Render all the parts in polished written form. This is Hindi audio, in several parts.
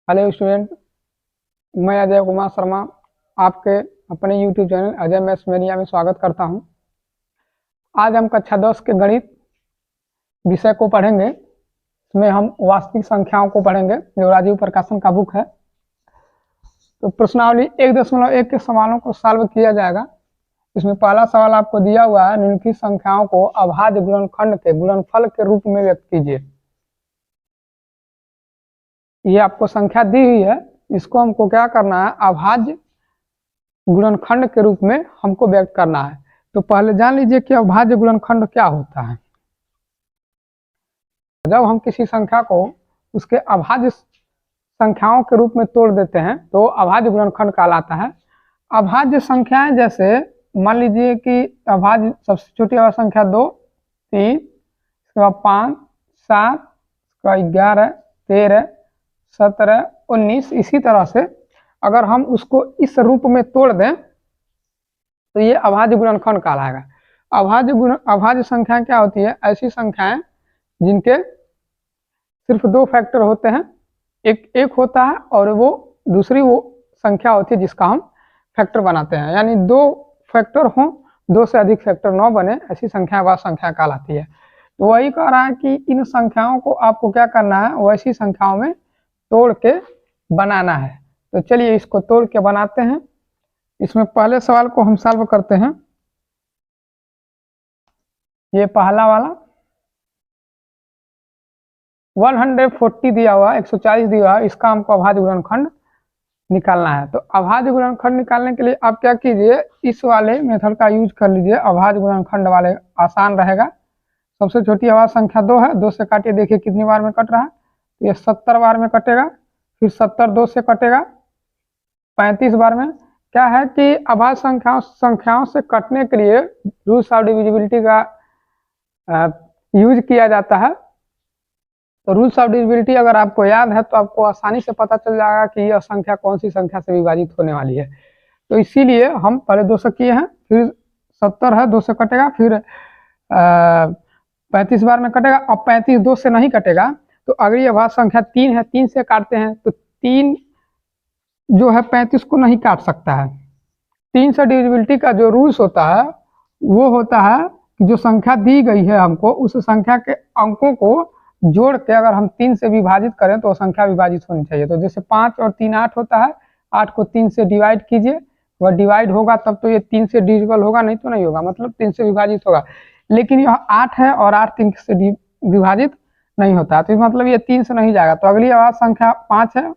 हेलो स्टूडेंट, मैं अजय कुमार शर्मा आपके अपने YouTube channel Ajay maths mania में स्वागत करता हूं। आज हम कक्षा 10 के गणित विषय को पढ़ेंगे। इसमें हम वास्तविक संख्याओं को पढ़ेंगे जो राजीव प्रकाशन का बुक है। तो प्रश्नावली 1.1 के सवालों को सॉल्व किया जाएगा। इसमें पहला सवाल आपको दिया हुआ है, निम्नलिखित संख्याओं को अभाज्य गुणनखंड के गुणनफल के रूप में व्यक्त कीजिए। ये आपको संख्या दी हुई है, इसको हमको क्या करना है, अभाज्य गुणनखंड के रूप में हमको व्यक्त करना है। तो पहले जान लीजिए कि अभाज्य गुणनखंड क्या होता है। जब हम किसी संख्या को उसके अभाज्य संख्याओं के रूप में तोड़ देते हैं तो अभाज्य गुणनखंड कहलाता है। अभाज्य संख्याएं जैसे मान लीजिए कि अभाज्य सबसे छोटी अभाज्य संख्या 2, 3, इसके बाद 5, 7, इसके बाद 11, 13, 17, 19। इसी तरह से अगर हम उसको इस रूप में तोड़ दें तो ये अभाज्य गुणनखंड कहलाएगा। अभाज्य संख्याएं क्या होती है, ऐसी संख्याएं जिनके सिर्फ दो फैक्टर होते हैं। एक होता है और वो दूसरी वो संख्या होती है जिसका हम फैक्टर बनाते हैं, यानी दो फैक्टर हों, दो से अधिक फैक्टर न बने, ऐसी संख्या अभाज्य संख्या कहलाती है। तो वही कह रहा है कि इन संख्याओं को आपको क्या करना है, वैसी संख्याओं में तोड़ के बनाना है। तो चलिए इसको तोड़ के बनाते हैं। इसमें पहले सवाल को हम सॉल्व करते हैं। ये पहला वाला 140 दिया हुआ, 140 दिया हुआ, इसका हमको अभाज्य गुणनखंड निकालना है। तो अभाज्य गुणनखंड निकालने के लिए आप क्या कीजिए, इस वाले मेथड का यूज कर लीजिए। अभाज्य गुणनखंड वाले आसान रहेगा। सबसे छोटी अभाज्य संख्या 2 है, 2 से काटिए, देखिए कितनी बार में कट रहा है। तो ये 70 बार में कटेगा, फिर 70 2 से कटेगा 35 बार में। क्या है कि अभाज्य संख्याओं से कटने के लिए रूल्स ऑफ डिविजिबिलिटी का यूज किया जाता है। तो रूल्स ऑफ डिविजिबिलिटी अगर आपको याद है तो आपको आसानी से पता चल जाएगा कि यह संख्या कौन सी संख्या से विभाजित होने वाली है। तो इसीलिए हम पहले 2 से किए हैं, फिर 70 है, 2 से कटेगा, फिर 35 बार में कटेगा। अब 35 2 से नहीं कटेगा तो अगली अभाज्य संख्या 3 है, 3 से काटते हैं। तो 3 जो है 35 को नहीं काट सकता है। 3 से डिविजिबिलिटी का जो रूल्स होता है वो होता है कि जो संख्या दी गई है हमको, उस संख्या के अंकों को जोड़ के अगर हम 3 से विभाजित करें तो संख्या विभाजित होनी चाहिए। तो जैसे 5 और 3 8 होता है, 8 को 3 से डिवाइड कीजिए, वह डिवाइड होगा तब तो ये 3 से डिविजिबल होगा, नहीं तो नहीं होगा, मतलब 3 से विभाजित होगा। लेकिन यह 8 है और 8 3 से विभाजित नहीं होता, तो मतलब ये 3 से नहीं जाएगा। तो अगली अभाज्य संख्या 5 है,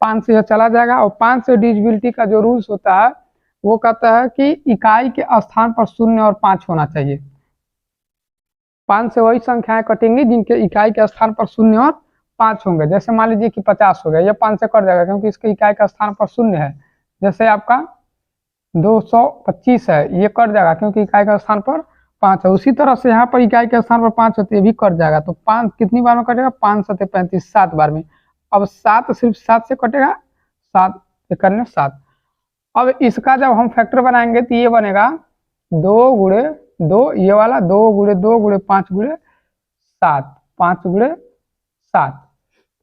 5 से यह चला जाएगा। और 5 से डिविजिबिलिटी का जो रूल्स होता है वो कहता है कि इकाई के स्थान पर 0 और 5 होना चाहिए। 5 से वही संख्याएं कटेंगी जिनके इकाई के स्थान पर 0 और 5 होंगे। जैसे मान लीजिए कि 50 हो गया, ये 5 से कट जाएगा क्योंकि इसके इकाई का स्थान पर 0 है। जैसे आपका 225 है, ये कट जाएगा क्योंकि इकाई का स्थान पर 5 है। उसी तरह से यहाँ पर इकाई के स्थान पर 5 होती है, भी कट जाएगा। तो 5 कितनी बार में कटेगा, 5 7 35, 7 बार में। अब 7 सिर्फ 7 से कटेगा, 7 1 7। अब इसका जब हम फैक्टर बनाएंगे तो ये बनेगा 2 गुणे 2, ये वाला 2 गुणे 2 गुणे 5 गुणे 7, 5 गुणे 7।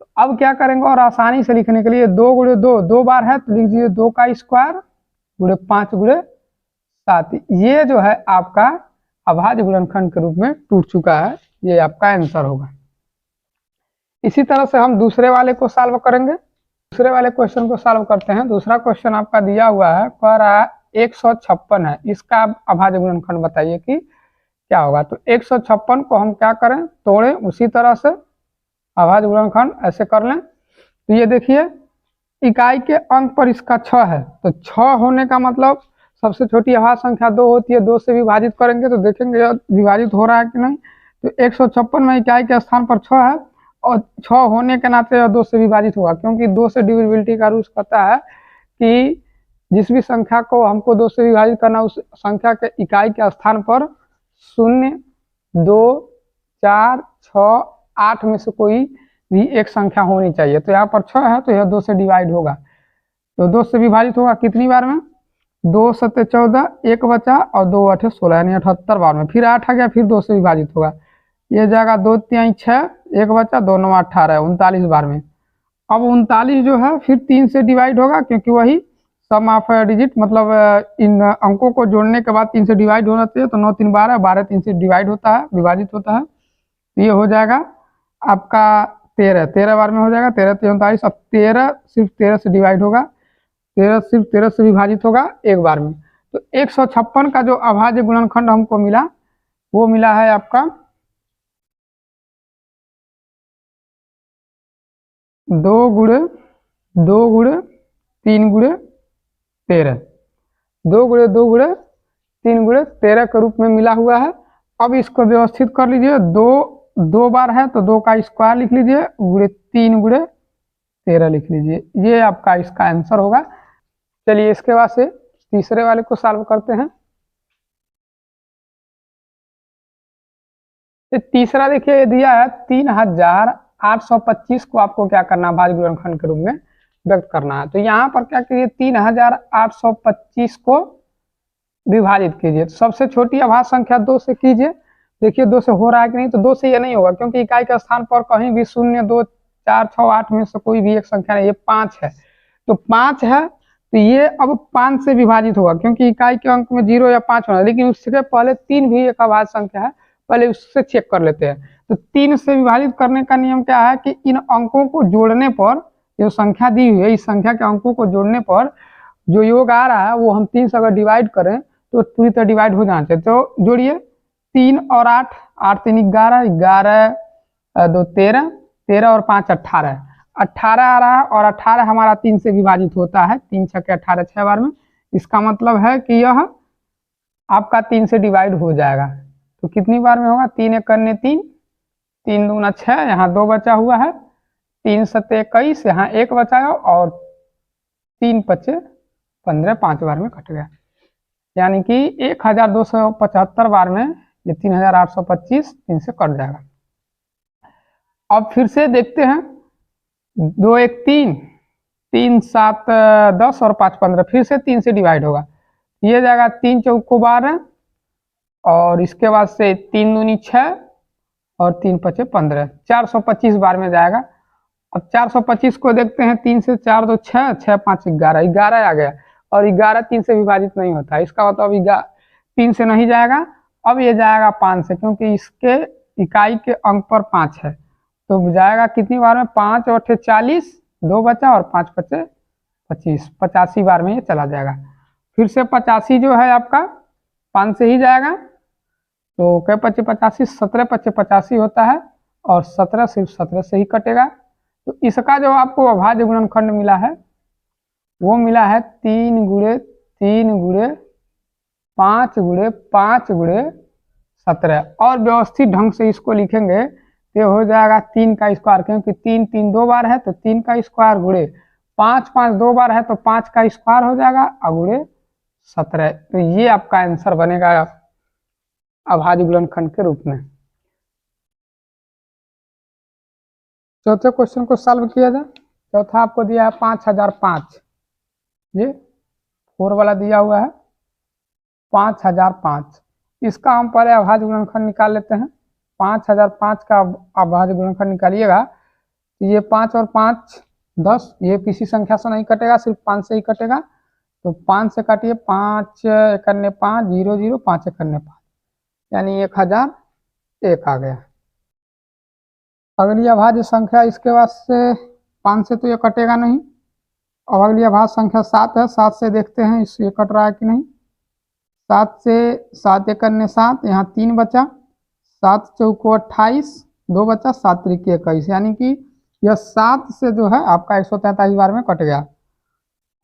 तो अब क्या करेंगे, और आसानी से लिखने के लिए 2 गुणे 2 2 बार है तो लिख दीजिए 2 का स्क्वायर गुणे 5 गुणे 7। ये जो है आपका अभाज्य गुणनखंड के रूप में टूट चुका है। ये आपका आंसर होगा। इसी तरह से हम दूसरे वाले को सॉल्व करेंगे। दूसरे वाले क्वेश्चन को सॉल्व करते हैं। दूसरा क्वेश्चन आपका दिया हुआ है, कह रहा है 156 है, इसका अभाज्य गुणनखंड बताइए कि क्या होगा। तो 156 को हम क्या करें, तोड़ें उसी तरह से अभाज्य गुणनखंड ऐसे कर लें। तो ये देखिए इकाई के अंक पर इसका 6 है, तो 6 होने का मतलब सबसे छोटी अभाज्य संख्या 2 होती है। 2 से विभाजित करेंगे तो देखेंगे विभाजित हो रहा है कि नहीं। तो 156 में इकाई के स्थान पर 6 है और 6 होने के नाते 2 से विभाजित होगा, क्योंकि 2 से डिविजिबिलिटी का रूल्स कहता है कि जिस भी संख्या को हमको 2 से विभाजित करना, उस संख्या के इकाई के स्थान पर 0 2 4 6 8 में से कोई भी एक संख्या होनी चाहिए। तो यहाँ पर 6 है तो यह 2 से डिवाइड होगा, तो 2 से विभाजित होगा कितनी बार में, 2 7 14, 1 बचा और 2 8 16, यानी 78 बार में। फिर 8 आ गया, फिर 2 से विभाजित होगा, ये जाएगा 2 3 6, 1 बचा, 2 9 18, 39 बार में। अब 39 जो है फिर 3 से डिवाइड होगा, क्योंकि वही सम ऑफ डिजिट, मतलब इन अंकों को जोड़ने के बाद 3 से डिवाइड होना चाहिए। तो 9 3 12, 12 3 से डिवाइड होता है, विभाजित होता है। तो ये हो जाएगा आपका 13, 13 बार में हो जाएगा, 13 3 39। अब 13 सिर्फ 13 से डिवाइड होगा, 13 सिर्फ 13 से विभाजित होगा एक बार में। तो 156 का जो अभाज्य गुणनखंड हमको मिला, वो मिला है आपका 2 गुणे 2 गुणे 3 गुणे 13, 2 गुणे 2 गुणे 3 गुणे 13 के रूप में मिला हुआ है। अब इसको व्यवस्थित कर लीजिए, 2 बार है तो 2 का स्क्वायर लिख लीजिए, गुणे 3 गुणे 13 लिख लीजिए। ये आपका इसका आंसर होगा। चलिए इसके बाद से तीसरे वाले को सॉल्व करते हैं। तो तीसरा देखिए दिया है 3825 को आपको क्या करना है, भाज्य गुणनखंड के रूप में व्यक्त करना है। तो यहाँ पर क्या कीजिए, 3825 को विभाजित कीजिए। तो सबसे छोटी अभाज्य संख्या 2 से कीजिए, देखिए 2 से हो रहा है कि नहीं। तो 2 से ये नहीं होगा, क्योंकि इकाई के स्थान पर कहीं भी 0 2 4 6 8 में से कोई भी एक संख्या नहीं, ये 5 है। तो 5 है तो ये अब 5 से विभाजित होगा, क्योंकि इकाई के अंक में 0 या 5 होना है। लेकिन उससे पहले 3 भी एक अभाज्य संख्या है, पहले उससे चेक कर लेते हैं। तो 3 से विभाजित करने का नियम क्या है कि इन अंकों को जोड़ने पर, जो संख्या दी हुई है इस संख्या के अंकों को जोड़ने पर जो योग आ रहा है वो हम 3 से अगर डिवाइड करें तो पूरी तरह डिवाइड हो जाना चाहिए। तो जोड़िए 3 और 8, 8 3 11, 11 2 13, 13 और 5 18, 18 आ रहा है। और 18 हमारा 3 से विभाजित होता है, 3 6 के 18 6 बार में। इसका मतलब है कि यह आपका 3 से डिवाइड हो जाएगा। तो कितनी बार में होगा, 3 1 करने 3, 3 दूना 6, यहाँ 2 बचा हुआ है, 3 7 21, यहाँ 1 बचा है, और 3 5 15, 5 बार में कट गया। यानी कि 1275 बार में ये 3825 3 से कट जाएगा। अब फिर से देखते हैं, 2 1 3, 3 7 10 और 5 15, फिर से 3 से डिवाइड होगा। ये जाएगा 3 चौको 12, और इसके बाद से 3 दूनी 6 और 3 5 15, 425 बार में जाएगा। अब 425 को देखते हैं, 3 से 4 2 6, 6 5 11, 11 आ गया। और 11 3 से विभाजित नहीं होता, इसका मतलब 3 से नहीं जाएगा। अब ये जाएगा 5 से, क्योंकि इसके इकाई के अंक पर 5 है। तो जाएगा कितनी बार में, 5 और 40, 2 बचा, और 5 5 25, 85 बार में ये चला जाएगा। फिर से 85 जो है आपका 5 से ही जाएगा। तो कै 25 85, 17 25 85 होता है, और 17 सिर्फ 17 से ही कटेगा। तो इसका जो आपको अभाज्य गुणनखंड मिला है वो मिला है 3 गुणे 3 गुणे 5 गुणे 5 गुणे 17। और व्यवस्थित ढंग से इसको लिखेंगे तो हो जाएगा 3 का स्क्वायर, क्योंकि 3 3 2 बार है तो 3 का स्क्वायर, गुणे 5 5 2 बार है तो 5 का स्क्वायर हो जाएगा, और गुणे 17। तो ये आपका आंसर बनेगा अभाज्य गुणनखंड के रूप में। चौथे क्वेश्चन को सॉल्व किया जाए। चौथा आपको दिया है 5005, ये 4 वाला दिया हुआ है 5005। इसका हम पहले अभाज्य गुणनखंड निकाल लेते हैं। 5005 का अभाज्य गुणनखंड निकालिएगा, ये 5 और 5 10, ये किसी संख्या से नहीं कटेगा, सिर्फ 5 से ही कटेगा। तो 5 से काटिए, 5 करने 5 0 0, 5 करने 5, यानी 1001 आ गया। अगली अभाज्य संख्या इसके बाद से 5 से तो ये कटेगा नहीं। अब अगली अभाज्य संख्या 7 है, 7 से देखते हैं ये कट रहा है कि नहीं। 7 से 7 1 करने 7, यहाँ 3 बचा, 7 चौको 28, 2 बचा, 7 त्रिक 21, यानी कि यह 7 से जो है आपका 143 बार में कट गया।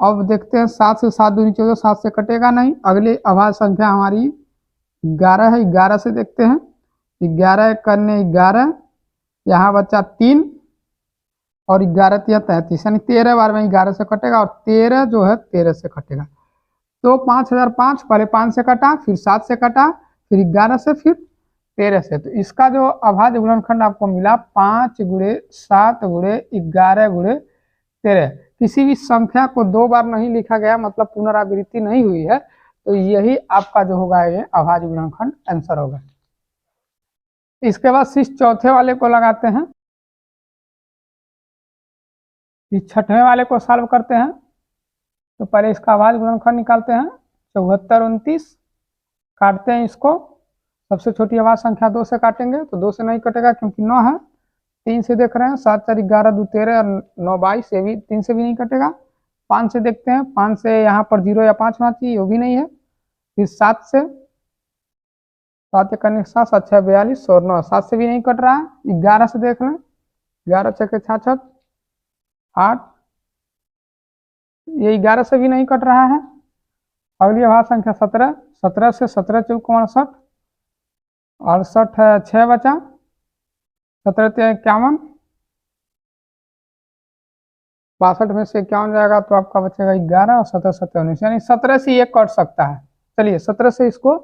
अब देखते हैं 7 से 7 दूनी 14, 7 से कटेगा नहीं। अगली अभाज्य संख्या हमारी 11 है, 11 से देखते हैं। 11 करने 11, यहाँ बचा 3, और 11 3 33, यानी 13 बार में 11 से कटेगा, और 13 जो है 13 से कटेगा। तो 5005 पहले 5 से कटा, फिर 7 से कटा, फिर 11 से, फिर 13 से। तो इसका जो अभाज्य गुणनखंड आपको मिला 5 गुणे 7 गुणे 11 गुणे 13। किसी भी संख्या को 2 बार नहीं लिखा गया, मतलब पुनरावृत्ति नहीं हुई है, तो यही आपका जो होगा ये अभाज्य गुणनखंड आंसर होगा। इसके बाद इस चौथे वाले को लगाते हैं। इस छठवें वाले को सॉल्व करते हैं। तो पहले इसका अभाज्य गुणनखंड निकालते हैं। 74 29 काटते हैं इसको। सबसे छोटी अभाज्य संख्या 2 से काटेंगे तो 2 से नहीं कटेगा क्योंकि 9 है। 3 से देख रहे हैं, 7 4 11 2 13 और 9 22, ये भी 3 से भी नहीं कटेगा। 5 से देखते हैं, 5 से यहाँ पर 0 या 5 होना चाहिए, वो भी नहीं है। फिर 7 से, 7 एक करने 7 7 6 42 और 9, 7 से भी नहीं कट रहा है। 11 से देख लें, 11 6 66 8, ये 11 से भी नहीं कट रहा है। अगली अभाज्य संख्या 17, 17 से 17 चौक 68, 68 है 6 बचा, 17 51, 62 में से 51 जाएगा तो आपका बचेगा 11 और 17 17 19, यानी 17 से ये कट सकता है। चलिए 17 से इसको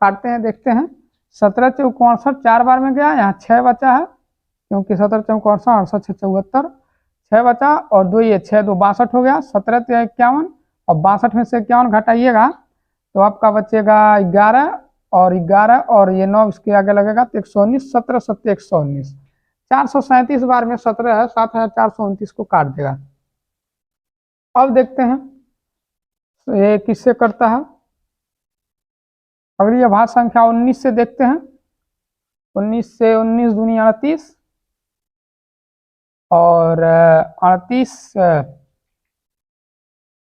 काटते हैं, देखते हैं। 17 चौक 68 4 बार में गया, यहाँ 6 बचा है क्योंकि 17 चौक 68 68 6 74, 6 बचा और 2 ये 6 2 62 हो गया। 17 51 और 62 में से 51 घटाइएगा तो आपका बचेगा 11 और 11 और ये 9 इसके आगे लगेगा तो 119, 17 7 119, 437 बार में 17 है, 7429 को काट देगा। अब देखते हैं तो ये किससे करता है। अगली अभाज्य संख्या 19 से देखते हैं। 19 से 19 दूनी 38 और 38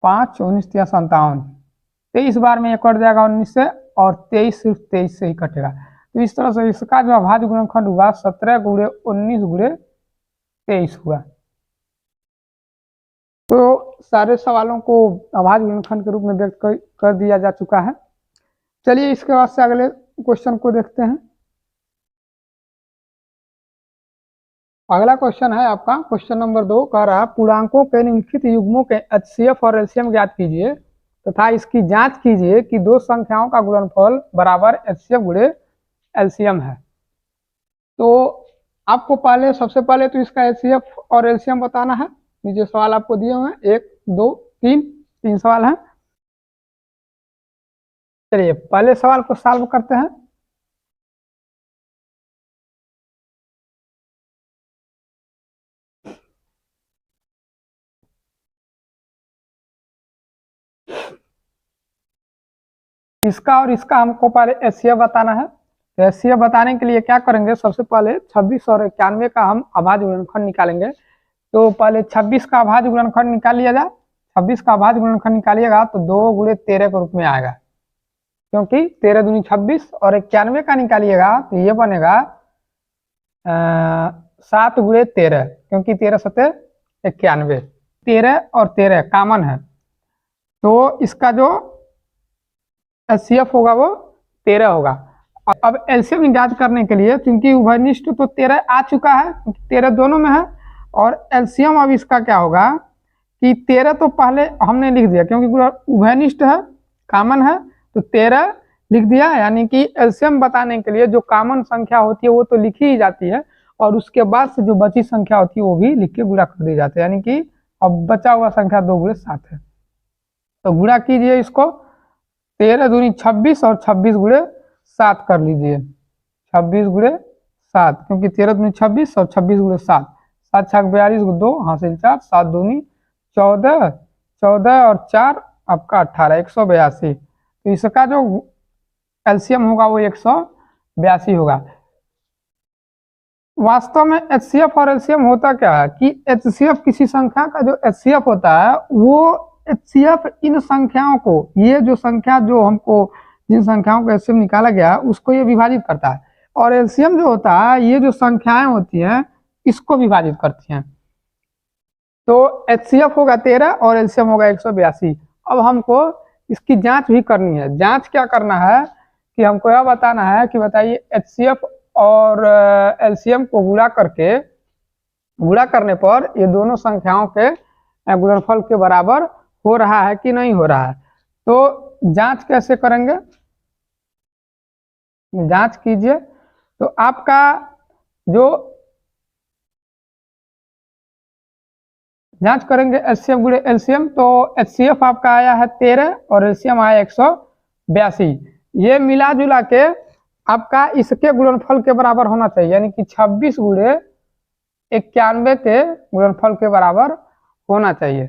5 19 3 57, 23 बार में ये कट जाएगा 19 से, और 23 सिर्फ 23 से ही कटेगा। तो इस तरह से इसका जो अभाज्य गुणनखंड हुआ 17 गुणे 19 गुणे 23 हुआ। तो सारे सवालों को अभाज्य गुणनखंड के रूप में व्यक्त कर दिया जा चुका है। चलिए इसके बाद से अगले क्वेश्चन को देखते हैं। अगला क्वेश्चन है आपका क्वेश्चन नंबर 2, कह रहा पूर्णांकों के निम्नलिखित युग्मों के एचसीएफ और एलसीएम ज्ञात कीजिए तथा इसकी जांच कीजिए कि दो संख्याओं का गुणनफल बराबर एचसीएफ गुणे एलसीएम है। तो आपको पहले सबसे पहले तो इसका एचसीएफ और एलसीएम बताना है। नीचे सवाल आपको दिए हुए हैं 1 2 3 सवाल हैं। चलिए पहले सवाल को सॉल्व करते हैं। इसका और इसका हमको पहले एचसीएफ बताना है। तो एचसीएफ बताने के लिए क्या करेंगे, सबसे पहले 26 और 91 का हम अभाज्य गुणनखंड निकालेंगे। तो पहले 26 का अभाज्य गुणनखंड निकाल लिया जाए। 26 का अभाज्य गुणनखंड निकालिएगा तो 2 गुणे 13 के रूप में आएगा, क्योंकि 13 दूनी 26, और 91 का निकालिएगा तो ये बनेगा 7 गुणे 13, क्योंकि 13 सते 91, 13 और 13 कॉमन है। तो इसका जो एचसीएफ होगा वो 13 होगा। अब एलसीएम ज्ञात करने के लिए, क्योंकि उभयनिष्ठ तो 13 आ चुका है, 13 दोनों में है, और एलसीएम अब इसका क्या होगा कि 13 तो पहले हमने लिख दिया क्योंकि उभयनिष्ठ है, कॉमन है, तो 13 लिख दिया। यानी कि एलसीएम बताने के लिए जो कॉमन संख्या होती है वो तो लिखी ही जाती है, और उसके बाद से जो बची संख्या होती है वो भी लिख के गुणा कर दी जाती है। यानी कि अब बचा हुआ संख्या 2 गुणे 7 है। तो गुणा कीजिए इसको, 13 दूनी 26 और 26 गुणे 7 कर लीजिए। 26 गुणे 7, क्योंकि 13 दूनी 26 और 26 गुणे 7, 7 6 42 2 हासिल 4, 7 दूनी 14, 14 और 4 आपका 18, 182। तो इसका जो एलसीएम होगा वो 182 होगा। वास्तव में एचसीएफ और एलसीएम होता क्या है कि एचसीएफ किसी संख्या का जो एचसीएफ होता है वो एचसीएफ इन संख्याओं को, ये जो संख्या जो हमको जिन संख्याओं का एचसीएफ निकाला गया उसको ये विभाजित करता है, और एलसीएम जो होता है ये जो संख्याएं होती हैं इसको विभाजित करती हैं। तो एचसीएफ होगा 13 और एलसीएम होगा 182। अब हमको इसकी जांच भी करनी है। जांच क्या करना है कि हमको यह बताना है कि बताइए एचसीएफ और एलसीएम को गुणा करने पर ये दोनों संख्याओं के गुणनफल के बराबर हो रहा है कि नहीं हो रहा है। तो जांच कैसे करेंगे, जांच कीजिए। तो आपका जो जांच करेंगे एचसीएफ गुणे एलसीएम, तो एचसीएफ आपका आया है 13 और एलसीएम आया 182। ये मिला जुला के आपका इसके गुणनफल के बराबर होना चाहिए, यानी कि 26 गुणे 91 के गुणनफल के बराबर होना चाहिए।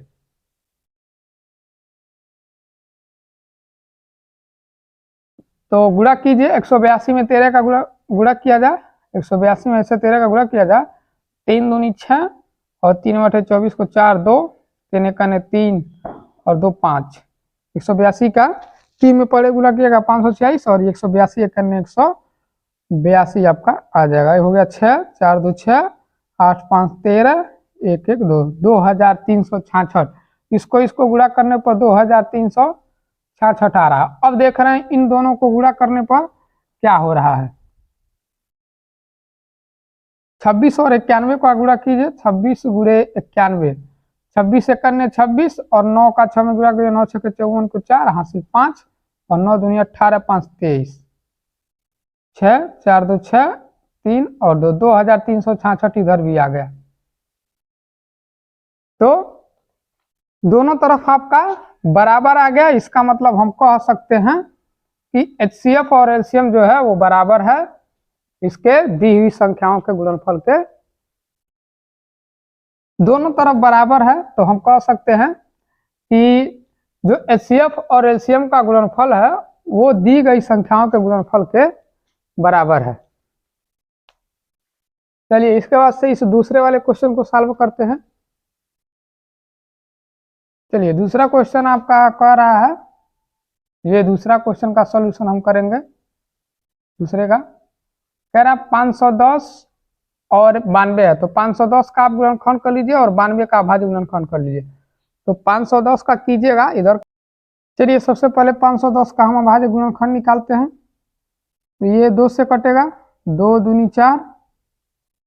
तो गुणा कीजिए, 182 में 13 का गुणा किया जाए, 182 में से 13 का गुणा किया जाए, 3 दूनी 6 और 3 बटे 24 को 4 2, 3 एक 3 और 2 5। 182 का 3 में पहले गुणा किएगा 546 और 182 एक 182 आपका आ जाएगा। ये हो गया 6 4 2 6 8 5 13 1 1 2 2366। इसको गुणा करने पर 2366 आ रहा है। अब देख रहे हैं इन दोनों को गुणा करने पर क्या हो रहा है। 26 और 91 का गुणा कीजिए, 26 गुणे 91, 26 एक 26 और 9 का 6 में गुणा कीजिए, 9 6 54 को 4 हासिल 5 और 9 दूनी 18 5 23, 6 4 2 6 3 और 2 2366 इधर भी आ गया। तो दोनों तरफ आपका बराबर आ गया। इसका मतलब हम कह सकते हैं कि HCF और LCM जो है वो बराबर है इसके दी हुई संख्याओं के गुणनफल के। दोनों तरफ बराबर है तो हम कह सकते हैं कि जो HCF और LCM का गुणनफल है वो दी गई संख्याओं के गुणनफल के बराबर है। चलिए इसके बाद से इस दूसरे वाले क्वेश्चन को सॉल्व करते हैं। चलिए दूसरा क्वेश्चन आपका कह रहा है, ये दूसरा क्वेश्चन का सॉल्यूशन हम करेंगे। दूसरे का कह रहा है 510 और 92 है, तो 510 का आप गुणनखंड कर लीजिए और 92 का अभाज्य गुणनखंड कर लीजिए। तो 510 का कीजिएगा इधर। चलिए सबसे पहले 510 का हम अभाज्य गुणनखंड निकालते हैं। तो ये 2 से कटेगा, 2 दूनी 4,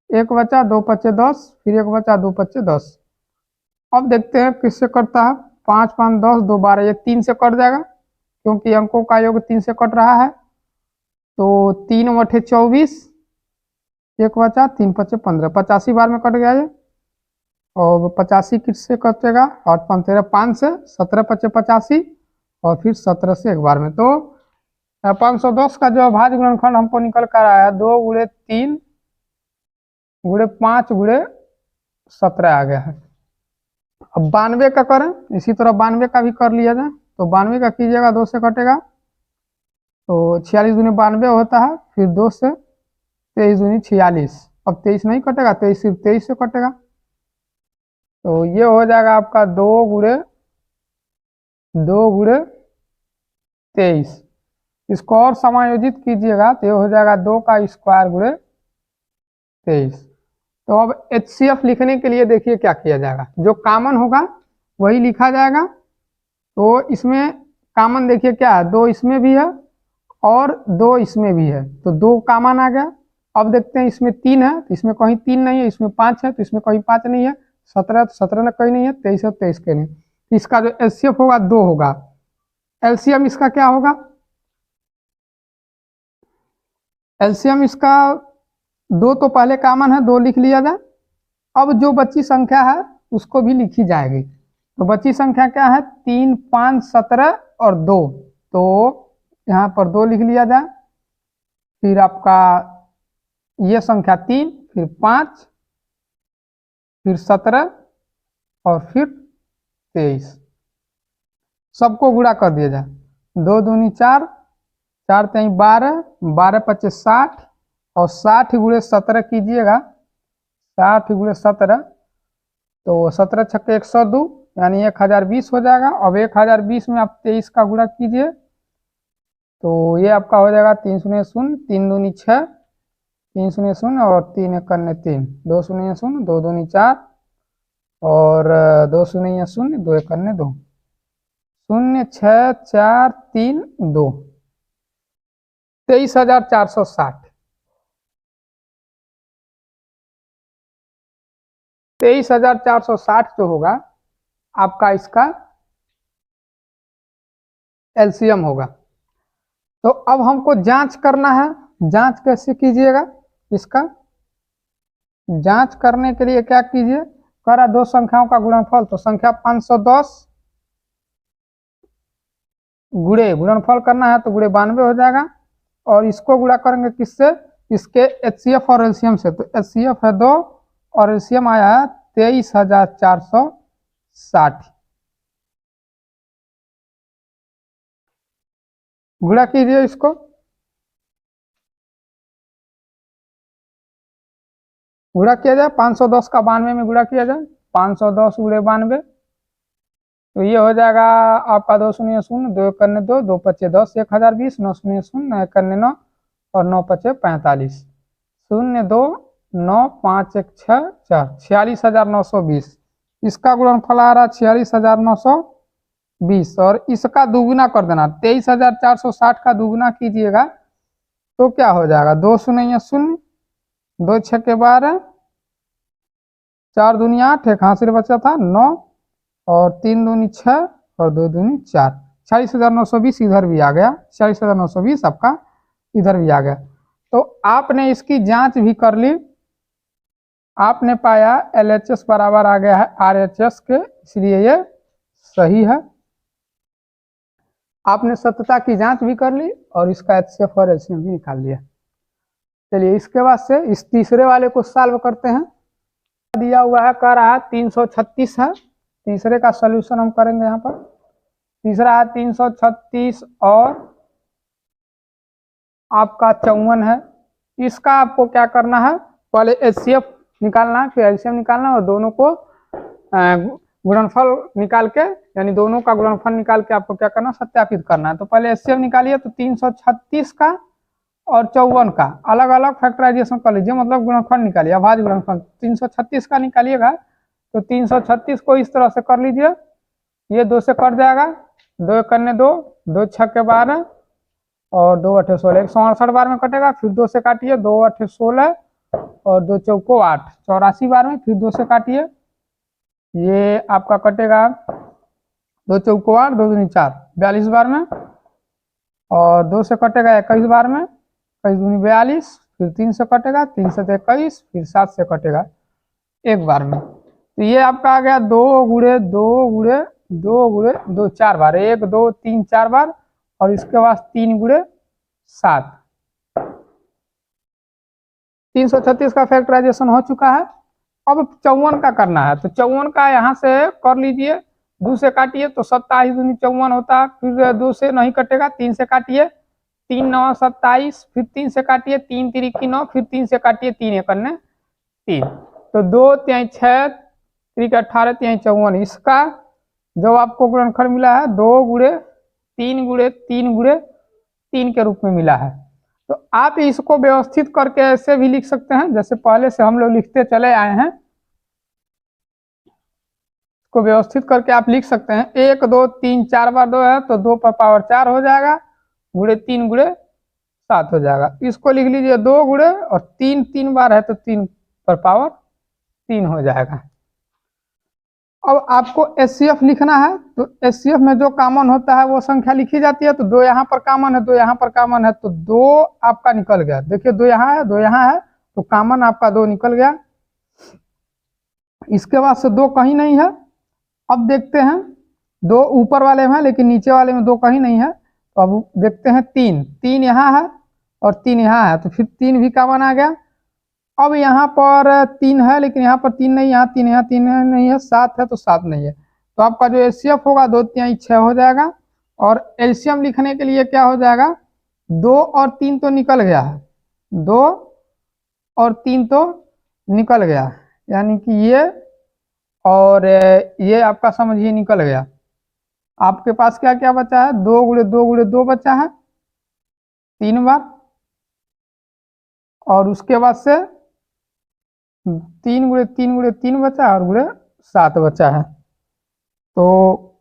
1 बचा, 2 पच्चे 10, फिर 1 बचा, 2 पच्चे 10। अब देखते हैं किससे कटता है। 5 5 10 2 12, ये 3 से कट जाएगा क्योंकि अंकों का योग 3 से कट रहा है। तो 3 बटे 24, 1 बचा, 3 पच्चे 15, 85 बार में कट गया ये। और 85 किससे कटेगा, 8 5 13 5 से, 17 पच्चे 85 और फिर 17 से एक बार में। तो 510 का जो अभाज्य गुणनखंड हमको निकल कर आया 2 गुणे 3 गुणे 5 गुणे 17 आ गया है। अब 92 का करें, इसी तरह 92 का भी कर लिया जाए। तो 92 का कीजिएगा, 2 से कटेगा, तो 46 दूनी 92 होता है, फिर 2 से 23 दूनी 46। अब 23 नहीं कटेगा, 23 सिर्फ 23 से कटेगा। तो ये हो जाएगा आपका 2 गुणे 23। इसको और समायोजित कीजिएगा तो ये हो जाएगा 2 का स्क्वायर गुणे 23। तो अब HCF लिखने के लिए देखिए क्या किया जाएगा, जो कॉमन होगा वही लिखा जाएगा। तो इसमें कॉमन देखिए क्या है, 2 इसमें भी है और 2 इसमें भी है, तो 2 कॉमन आ गया। अब देखते हैं इसमें 3 है तो इसमें कहीं 3 नहीं है, इसमें 5 है तो इसमें कहीं 5 नहीं है, 17 तो 17 में कहीं नहीं है, 23 है 23 कहीं नहीं। इसका जो HCF होगा 2 होगा। LCM इसका क्या होगा, LCM इसका 2 तो पहले कॉमन है, 2 लिख लिया जाए। अब जो बची संख्या है उसको भी लिखी जाएगी। तो बची संख्या क्या है, 3 5 17 और 2, तो यहाँ पर 2 लिख लिया जाए। फिर आपका ये संख्या 3, फिर 5, फिर 17 और फिर 23, सबको गुणा कर दिया जाए। 2 दूनी 4, 4 3 12, 12 पच्चे 60 और 60 गुणे 17 कीजिएगा, 60 गुणे 17, तो 17 छक्के 102 यानी 1020 हो जाएगा। अब 1020 में आप 23 का गुणा कीजिए, तो ये आपका हो जाएगा 3 शून्य 0, 3 दूनी 6, 3 शून्य 0 और 3 एक 3, 2 शून्य 0, 2 दूनी 4 और 2 शून्य 0, 2 एक 2, 0 6 4 3 2, 23,460। 23,460 जो होगा आपका इसका LCM होगा। तो अब हमको जांच करना है, जांच कैसे कीजिएगा इसका। जांच करने के लिए क्या कीजिए, करा 2 संख्याओं का गुणनफल, तो संख्या 510 गुणे गुणनफल करना है तो गुणे 92 हो जाएगा। और इसको गुणा करेंगे किससे, इसके HCF और LCM से। तो HCF है 2 और LCM आया है 23,460। 60। गुणा कीजिए इसको, गुणा किया जाए 510 का 92 में गुणा किया जाए, 510 गुणे 92, तो ये हो जाएगा आपका 2 शून्य शून्य, 2 करने 2, 2 पच्चे 10, 1020, 9 शून्य शून्य, 9 करने 9 और 9 पच्चे 45, 0 2 9 5 1 6 4, 46,920। इसका गुणनफल आ रहा 46,920 और इसका दुगुना कर देना, 23,460 का दुगुना कीजिएगा तो क्या हो जाएगा, 2 शून्य शून्य, 2 छक्के 12, 4 दूनी 8, एक हाथ से बचा था 9 और 3 दूनी 6 और 2 दूनी 4, 46,920 इधर भी आ गया, 46,920 आपका इधर भी आ गया। तो आपने इसकी जांच भी कर ली, आपने पाया LHS बराबर आ गया है RHS के, इसलिए ये सही है। आपने सत्यता की जांच भी कर ली और इसका HCF और LCM भी निकाल लिया। चलिए इसके बाद से इस तीसरे वाले को सॉल्व करते हैं। दिया हुआ है, कह रहा है 336 है, तीसरे का सॉल्यूशन हम करेंगे यहाँ पर। तीसरा है 336 और आपका 54 है। इसका आपको क्या करना है, पहले HCF निकालना है, फिर LCM निकालना है और दोनों को गुणनफल निकाल के, यानी दोनों का गुणनफल निकाल के आपको क्या करना है, सत्यापित करना है। तो पहले HCF निकालिए, तो 336 का और 54 का अलग अलग फैक्टराइजेशन कर लीजिए, मतलब गुणनफल निकालिए, अभाज्य गुणनफल। 336 का निकालिएगा तो 336 को इस तरह से कर लीजिए, ये 2 से कट जाएगा, 2 करने 2, 2 छक्के 12 और 2 अठे 16, 168 बार में कटेगा, फिर 2 से काटिए, 2 अठे 16 और 2 चौको 8, 84 बार में, फिर 2 से काटिए, ये आपका कटेगा 2 चौको 8, 2 दूनी 4, 42 बार में, और 2 से कटेगा 21 बार में, 21 दूनी 42, फिर 3 से कटेगा, 3 से 21, फिर 7 से कटेगा 1 बार में। तो ये आपका आ गया 2 गुणे 2 गुणे 2 गुणे 2, 4 बार, 1 2 3 4 बार, और इसके बाद 3 गुणे 7। 336 का फैक्टराइजेशन हो चुका है। अब 54 का करना है, तो 54 का यहाँ से कर लीजिए, 2 से काटिए तो 27 दूनी 54 होता, फिर 2 से नहीं कटेगा, 3 से काटिए, 3 9 27, फिर 3 से काटिए, 3 3 9, फिर 3 से काटिए, 3 1 3, तो 2 3 6 3 18 3 54। इसका जो आपको गुणनफल मिला है 2 गुणे 3 गुणे 3 गुणे 3 के रूप में मिला है। तो आप इसको व्यवस्थित करके ऐसे भी लिख सकते हैं, जैसे पहले से हम लोग लिखते चले आए हैं, इसको व्यवस्थित करके आप लिख सकते हैं। 1 2 3 4 बार 2 है तो 2 पर पावर 4 हो जाएगा, गुणे 3 गुणे 7 हो जाएगा। इसको लिख लीजिए 2 गुणे और 3 3 बार है तो 3 पर पावर 3 हो जाएगा। अब आपको HCF लिखना है, तो HCF में जो कॉमन होता है वो संख्या लिखी जाती है। तो 2 यहाँ पर कॉमन है, 2 यहाँ पर कॉमन है, तो 2 आपका निकल गया। देखिए 2 यहाँ है, 2 यहाँ है, तो कॉमन आपका 2 निकल गया। इसके बाद से 2 कहीं नहीं है। अब देखते हैं, 2 ऊपर वाले में है लेकिन नीचे वाले में 2 कहीं नहीं है, तो अब देखते हैं 3 यहाँ है और 3 यहाँ है, तो फिर 3 भी कॉमन आ गया। अब यहाँ पर 3 है लेकिन यहाँ पर 3 नहीं, यहाँ 3 यहाँ 3 नहीं है, 7 है तो 7 नहीं है, तो आपका जो HCF होगा 2 3 6 हो जाएगा। और LCM लिखने के लिए क्या हो जाएगा, 2 और 3 तो निकल गया है, 2 और 3 तो निकल गया, यानी कि ये और ये आपका समझिए निकल गया। आपके पास क्या क्या बचा है, 2 गुणे 2 गुणे 2 बचा है 3 बार, और उसके बाद से 3 गुणे 3 गुणे 3 बचा और गुणे 7 बचा है। तो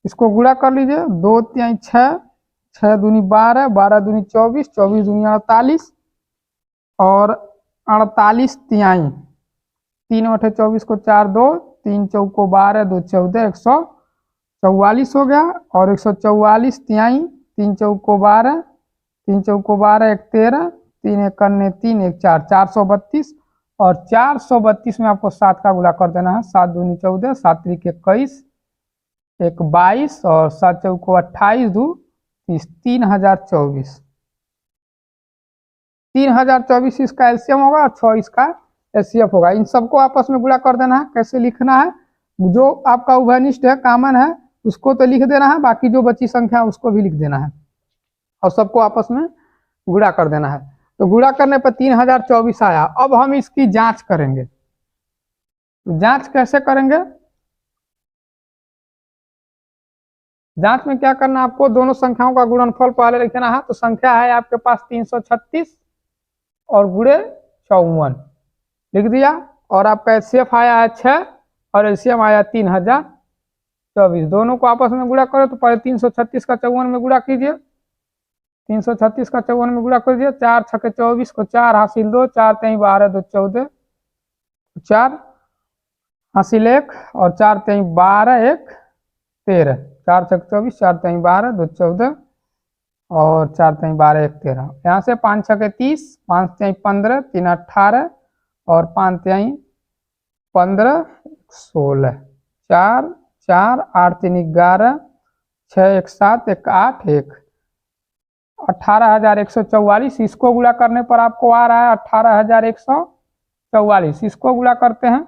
इसको गुणा कर लीजिए, 2 3 6, 6 दूनी 12, 12 दूनी 24, 24 दूनी 48 और 48 तिहाई, 3 8 24 को 4 2, 3 चौको 12, 2 14, 144 हो गया। और 144 तिहाई, 3 चौको 12, 3 चौको 12 1 13, 3 1 3 1 4, 432। और 432 में आपको 7 का गुणा कर देना है, 7 दूनी 14, 7 3 21, 1 22 और 7 चौको 28, 2 30, 3024। 3024 इसका LCM होगा और 6 इसका HCF होगा। इन सबको आपस में गुणा कर देना है। कैसे लिखना है, जो आपका उभयनिष्ठ है, कॉमन है, उसको तो लिख देना है, बाकी जो बची संख्या है उसको भी लिख देना है और सबको आपस में गुणा कर देना है। तो गुणा करने पर 3024 आया। अब हम इसकी जांच करेंगे। जांच कैसे करेंगे? जांच में क्या करना है आपको, दोनों संख्याओं का गुणनफल पहले लिखना है। तो संख्या है आपके पास 336 और गुणे 54 लिख दिया, और आपका एचसीएफ आया है 6 और एलसीएम आया 3024। दोनों को आपस में गुणा करो। तो पहले 336 का 54 में गुणा कीजिए, 336 का 54 में गुणा कर दिया, 4 छके 24 को 4 हासिल 2, 4 3 12 2 14, 4 हासिल 1 और 4 3 12 1 13, 4 छके 24, 4 3 12 2 14 और 4 3 12 1 13। यहाँ से 5 छके 30, 5 3 15, 3 18 और 5 3 15 16, 4 4 8 3 11, 6 1 7 1 8 1, 18,144। इसको गुणा करने पर आपको आ रहा है 18,144। इसको गुणा करते हैं,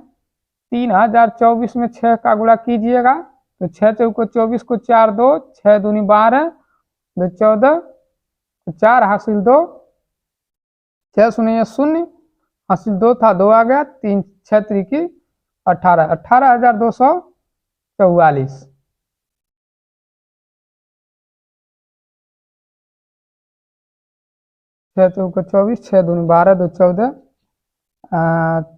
3024 में 6 का गुणा कीजिएगा तो 6 चौको 24 को 4 2, 6 दूनी 12 2 14, 4 हासिल 2, 6 शून्य 0 हासिल 2 था 2 आ गया, 3 6 त्रिकी 18, 18,244। 6 चौको 24, 6 दूनी 12 2 14,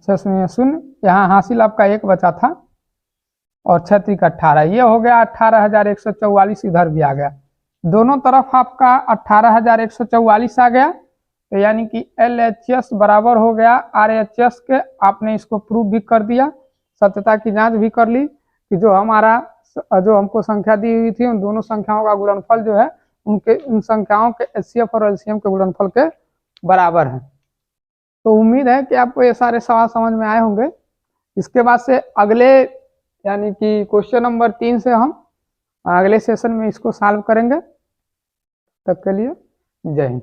6 शून्य 0। यहाँ हासिल आपका 1 बचा था और 6 त्रिक 18, ये हो गया 18,144। इधर भी आ गया, दोनों तरफ आपका 18,144 आ गया। तो यानी कि LHS बराबर हो गया RHS के। आपने इसको प्रूव भी कर दिया, सत्यता की जांच भी कर ली कि जो हमको संख्या दी हुई थी उन दोनों संख्याओं का गुणनफल जो है उन संख्याओं के एचसीएफ और एलसीएम के गुणनफल के बराबर है। तो उम्मीद है कि आपको ये सारे सवाल समझ में आए होंगे। इसके बाद से अगले यानी कि क्वेश्चन नंबर 3 से हम अगले सेशन में इसको सॉल्व करेंगे। तब के लिए जय हिंद।